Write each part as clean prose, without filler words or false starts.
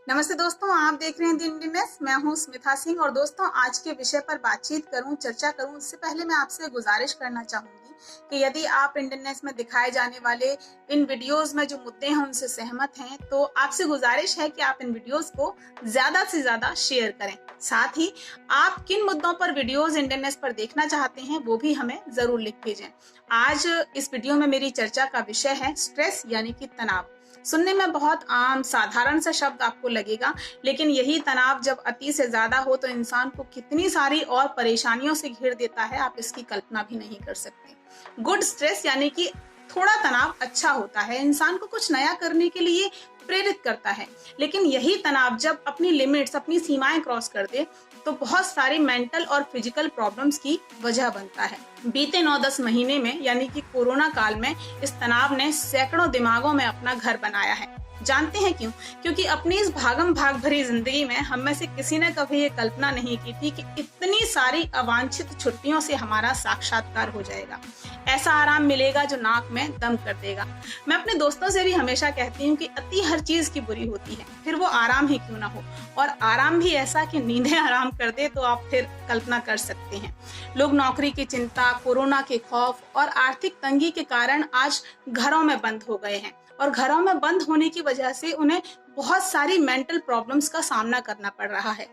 नमस्ते दोस्तों, आप देख रहे हैं द इंडियनेस। मैं हूं स्मिता सिंह और दोस्तों आज के विषय पर बातचीत करूं, चर्चा करूं उससे पहले मैं आपसे गुजारिश करना चाहूंगी कि यदि आप इंडियनेस में दिखाए जाने वाले इन वीडियोस में जो मुद्दे हैं उनसे सहमत हैं तो आपसे गुजारिश है कि आप इन वीडियोस को ज्यादा से ज्यादा शेयर करें। साथ ही आप किन मुद्दों पर वीडियोस इंडियनेस पर देखना चाहते हैं वो भी हमें जरूर लिख भेजें। आज इस वीडियो में मेरी चर्चा का विषय है स्ट्रेस यानी कि तनाव। सुनने में बहुत आम साधारण सा शब्द आपको लगेगा, लेकिन यही तनाव जब अति से ज्यादा हो तो इंसान को कितनी सारी और परेशानियों से घेर देता है, आप इसकी कल्पना भी नहीं कर सकते। गुड स्ट्रेस यानी कि थोड़ा तनाव अच्छा होता है, इंसान को कुछ नया करने के लिए प्रेरित करता है। लेकिन यही तनाव जब अपनी लिमिट्स, अपनी सीमाएं क्रॉस कर दे तो बहुत सारी मेंटल और फिजिकल प्रॉब्लम्स की वजह बनता है। बीते 9-10 महीने में यानी कि कोरोना काल में इस तनाव ने सैकड़ों दिमागों में अपना घर बनाया है। जानते हैं क्यों? क्योंकि अपनी इस भागम भाग भरी जिंदगी में हम में से किसी ने कभी ये कल्पना नहीं की थी कि इतनी सारी अवांछित छुट्टियों से हमारा साक्षात्कार हो जाएगा। ऐसा आराम मिलेगा जो नाक में दम कर देगा। मैं अपने दोस्तों से भी हमेशा कहती हूँ कि अति हर चीज की बुरी होती है, फिर वो आराम ही क्यों ना हो, और आराम भी ऐसा कि नींदें आराम कर दे तो आप फिर कल्पना कर सकते हैं। लोग नौकरी की चिंता, कोरोना के खौफ और आर्थिक तंगी के कारण आज घरों में बंद हो गए हैं और घरों में बंद होने की वजह से उन्हें बहुत सारी मेंटल प्रॉब्लम्स का सामना करना पड़ रहा है।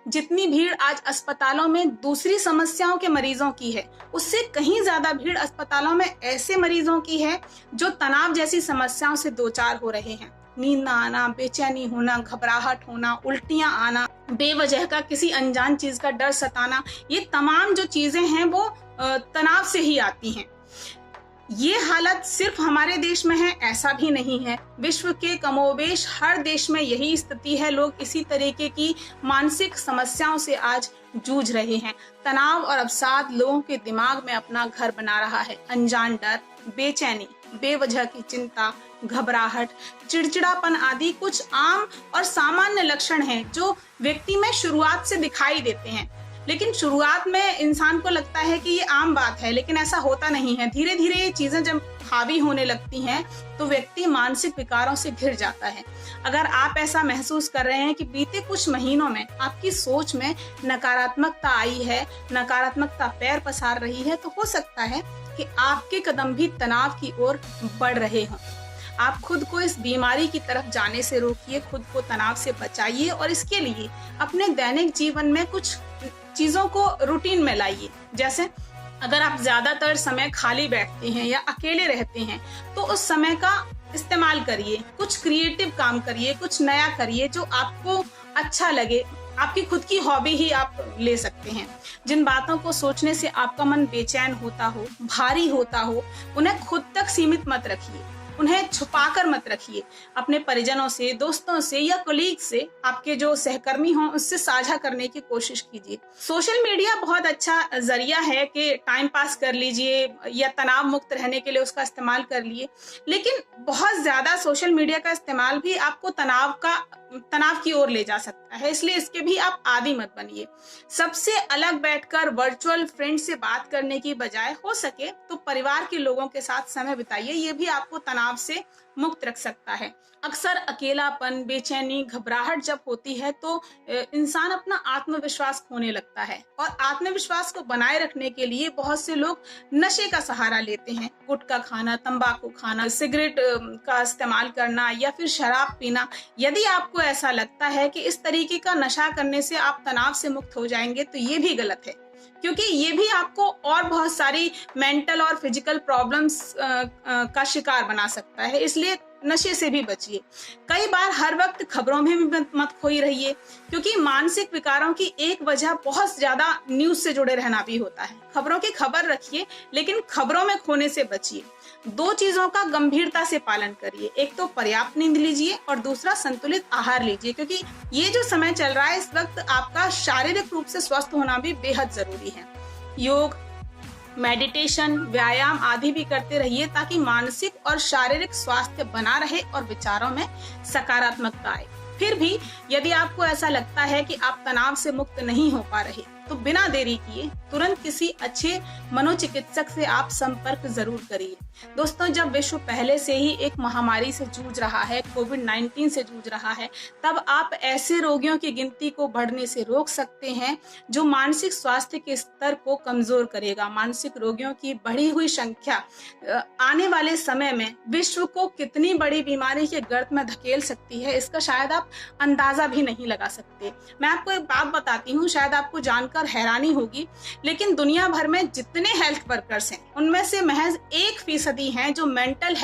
जितनी भीड़ आज अस्पतालों में दूसरी समस्याओं के मरीजों की है, उससे कहीं ज्यादा भीड़ अस्पतालों में ऐसे मरीजों की है जो तनाव जैसी समस्याओं से दो चार हो रहे हैं। नींद ना आना, बेचैनी होना, घबराहट होना, उल्टियां आना, बेवजह का किसी अनजान चीज का डर सताना, ये तमाम जो चीजें हैं वो तनाव से ही आती हैं। ये हालत सिर्फ हमारे देश में है ऐसा भी नहीं है, विश्व के कमोबेश हर देश में यही स्थिति है। लोग इसी तरीके की मानसिक समस्याओं से आज जूझ रहे हैं। तनाव और अवसाद लोगों के दिमाग में अपना घर बना रहा है। अनजान डर, बेचैनी, बेवजह की चिंता, घबराहट, चिड़चिड़ापन आदि कुछ आम और सामान्य लक्षण हैं जो व्यक्ति में शुरुआत से दिखाई देते हैं। लेकिन शुरुआत में इंसान को लगता है कि ये आम बात है, लेकिन ऐसा होता नहीं है। धीरे धीरे ये चीजें जब हावी होने लगती हैं तो व्यक्ति मानसिक विकारों से घिर जाता है। अगर आप ऐसा महसूस कर रहे हैं कि बीते कुछ महीनों में आपकी सोच में नकारात्मकता आई है, नकारात्मकता पैर पसार रही है, तो हो सकता है कि आपके कदम भी तनाव की ओर बढ़ रहे हों। आप खुद को इस बीमारी की तरफ जाने से रोकिए, खुद को तनाव से बचाइए और इसके लिए अपने दैनिक जीवन में कुछ चीजों को रूटीन में लाइए। जैसे अगर आप ज्यादातर समय खाली बैठते हैं या अकेले रहते हैं तो उस समय का इस्तेमाल करिए, कुछ क्रिएटिव काम करिए, कुछ नया करिए जो आपको अच्छा लगे। आपकी खुद की हॉबी ही आप ले सकते हैं। जिन बातों को सोचने से आपका मन बेचैन होता हो, भारी होता हो, उन्हें खुद तक सीमित मत रखिए, उन्हें छुपाकर मत रखिए। अपने परिजनों से, दोस्तों से या कलीग से, आपके जो सहकर्मी हों उससे साझा करने की कोशिश कीजिए। सोशल मीडिया बहुत अच्छा जरिया है कि टाइम पास कर लीजिए या तनाव मुक्त रहने के लिए उसका इस्तेमाल कर लिए, लेकिन बहुत ज्यादा सोशल मीडिया का इस्तेमाल भी आपको तनाव की ओर ले जा सकता है, इसलिए इसके भी आप आदी मत बनिए। सबसे अलग बैठकर वर्चुअल फ्रेंड से बात करने की बजाय हो सके तो परिवार के लोगों के साथ समय बिताइए, ये भी आपको तनाव से मुक्त रख सकता है। अक्सर अकेलापन, बेचैनी, घबराहट जब होती है तो इंसान अपना आत्मविश्वास खोने लगता है और आत्मविश्वास को बनाए रखने के लिए बहुत से लोग नशे का सहारा लेते हैं। गुटखा खाना, तंबाकू खाना, सिगरेट का इस्तेमाल करना या फिर शराब पीना। यदि आपको ऐसा लगता है कि इस तरीके का नशा करने से आप तनाव से मुक्त हो जाएंगे तो ये भी गलत है, क्योंकि ये भी आपको और बहुत सारी मेंटल और फिजिकल प्रॉब्लम्स का शिकार बना सकता है। इसलिए नशे से भी बचिए। कई बार हर वक्त खबरों में भी मत खोई रहिए, क्योंकि मानसिक विकारों की एक वजह बहुत ज्यादा न्यूज से जुड़े रहना भी होता है। खबरों की खबर रखिए, लेकिन खबरों में खोने से बचिए। दो चीजों का गंभीरता से पालन करिए, एक तो पर्याप्त नींद लीजिए और दूसरा संतुलित आहार लीजिए, क्योंकि ये जो समय चल रहा है इस वक्त आपका शारीरिक रूप से स्वस्थ होना भी बेहद जरूरी है। योग, मेडिटेशन, व्यायाम आदि भी करते रहिए ताकि मानसिक और शारीरिक स्वास्थ्य बना रहे और विचारों में सकारात्मकता आए। फिर भी यदि आपको ऐसा लगता है कि आप तनाव से मुक्त नहीं हो पा रहे तो बिना देरी किए तुरंत किसी अच्छे मनोचिकित्सक से आप संपर्क जरूर करिए। दोस्तों, जब विश्व पहले से ही एक महामारी से जूझ रहा है, कोविड-19 से जूझ रहा है, तब आप ऐसे रोगियों की गिनती को बढ़ने से रोक सकते हैं जो मानसिक स्वास्थ्य के स्तर को कमजोर करेगा। मानसिक रोगियों की बढ़ी हुई संख्या आने वाले समय में विश्व को कितनी बड़ी बीमारी के गर्त में धकेल सकती है, इसका शायद आप अंदाजा भी नहीं लगा सकते। मैं आपको एक बात बताती हूँ, शायद आपको जानकर हैरानी होगी, लेकिन दुनिया भर में जितने हेल्थ वर्कर्स हैं उनमें से महज 1% हैं जो मेंटल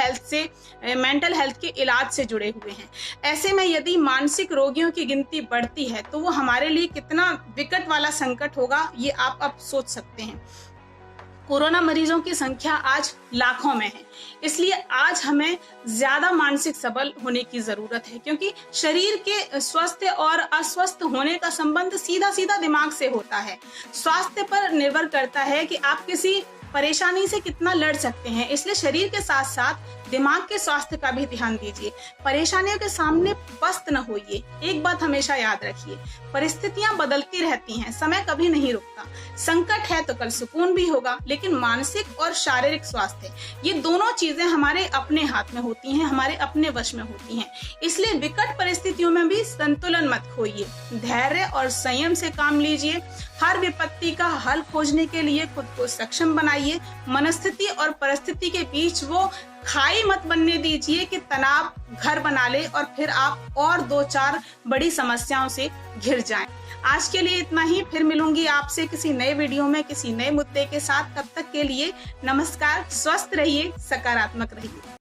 हेल्थ के इलाज से जुड़े हुए हैं। ऐसे में यदि मानसिक रोगियों की गिनती बढ़ती है तो वो हमारे लिए कितना विकट वाला संकट होगा, ये आप अब सोच सकते हैं। कोरोना मरीजों की संख्या आज लाखों में है, इसलिए आज हमें ज्यादा मानसिक सबल होने की जरूरत है, क्योंकि शरीर के स्वस्थ और अस्वस्थ होने का संबंध सीधा सीधा दिमाग से होता है। स्वास्थ्य पर निर्भर करता है कि आप किसी परेशानी से कितना लड़ सकते हैं, इसलिए शरीर के साथ साथ दिमाग के स्वास्थ्य का भी ध्यान दीजिए। परेशानियों के सामने पस्त न होइए। एक बात हमेशा याद रखिए, परिस्थितियां बदलती रहती हैं, समय कभी नहीं रुकता। संकट है तो कल सुकून भी होगा, लेकिन मानसिक और शारीरिक स्वास्थ्य ये दोनों चीजें हमारे अपने हाथ में होती हैं, हमारे अपने वश में होती हैं। इसलिए विकट परिस्थितियों में भी संतुलन मत खोइए, धैर्य और संयम से काम लीजिए। हर विपत्ति का हल खोजने के लिए खुद को सक्षम बनाइए। मनस्थिति और परिस्थिति के बीच वो खाई मत बनने दीजिए कि तनाव घर बना ले और फिर आप और 2-4 बड़ी समस्याओं से घिर जाएं। आज के लिए इतना ही, फिर मिलूंगी आपसे किसी नए वीडियो में किसी नए मुद्दे के साथ। तब तक के लिए नमस्कार, स्वस्थ रहिए, सकारात्मक रहिए।